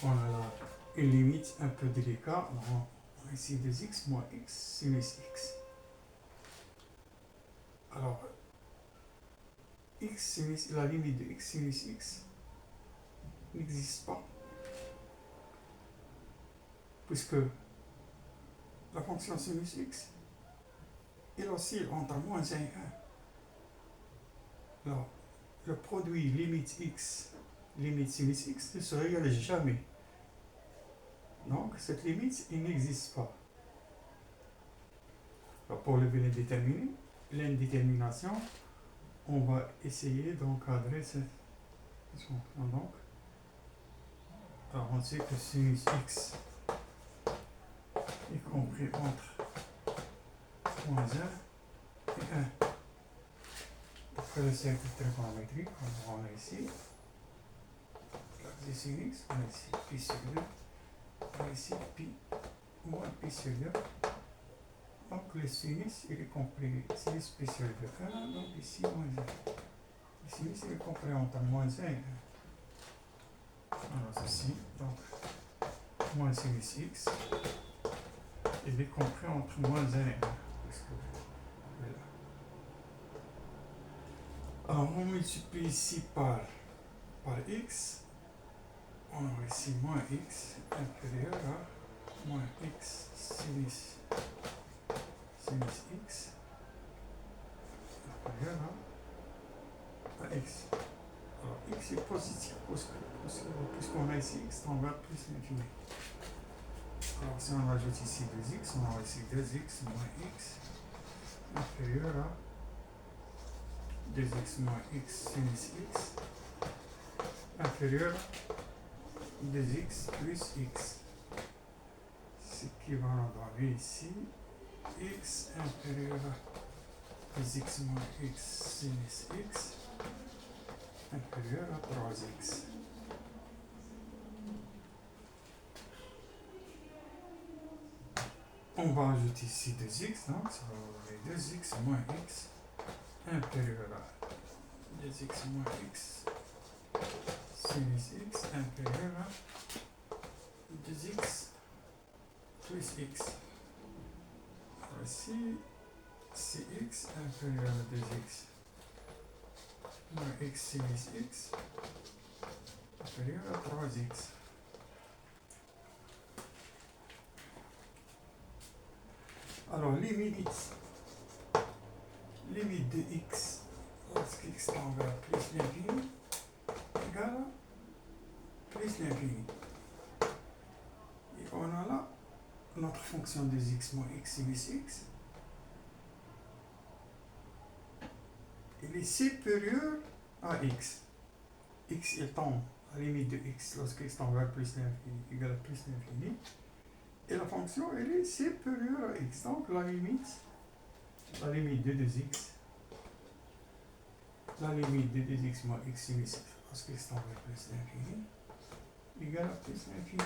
on a là une limite un peu délicate. On a ici 2x moins x sinus x. Alors, x sinus, la limite de x sinus x n'existe pas, puisque la fonction sinus x, elle oscille entre moins 1 et 1. Alors, le produit limite x, limite sinus x ne se réalise jamais. Donc, cette limite, il n'existe pas. Alors, pour lever l'indétermination, on va essayer d'encadrer cette fonction. Donc, alors on sait que sinus x est compris entre moins 1 et 1. Pour le cercle trigonométrique, on a ici l'axe sin x, on a ici pi sur 2, on a ici pi moins pi sur 2. Donc le sinus, il est compris sinus pi sur 2, 1, donc ici moins 1. Le sinus, il est compris entre moins 1 et 1. Alors ceci, donc moins sinus x, il est compris entre moins 1 et 1. Alors on multiplie ici par x, on a ici moins x inférieur à moins x sinus x inférieur à x. Alors x est positif puisqu'on a ici x tend vers plus l'infini. Alors si on ajoute ici 2x, on a ici 2x moins x inférieur à 2x moins x sinus x inférieur à 2x plus x. Ce qui va nous donner ici x inférieur à 2x moins x sinus x inférieur à 3x. On va ajouter ici 2x, donc ça va donner 2x moins x inférieur à 2x moins x sinus x inférieur à 2x plus x. Voici cx inférieur à 2x moins x sinus x inférieur à 3x. Alors limite de x lorsque x tend vers plus l'infini égale à plus l'infini. Et on a là notre fonction de x moins x sinus x. Il est supérieur à x. X il tend à la limite de x lorsque x tend vers plus l'infini égale à plus l'infini. Et la fonction elle est supérieure à x. Donc la limite de 2x, la limite de 2x moins x sinus x lorsque x tend vers plus l'infini égale à plus l'infini.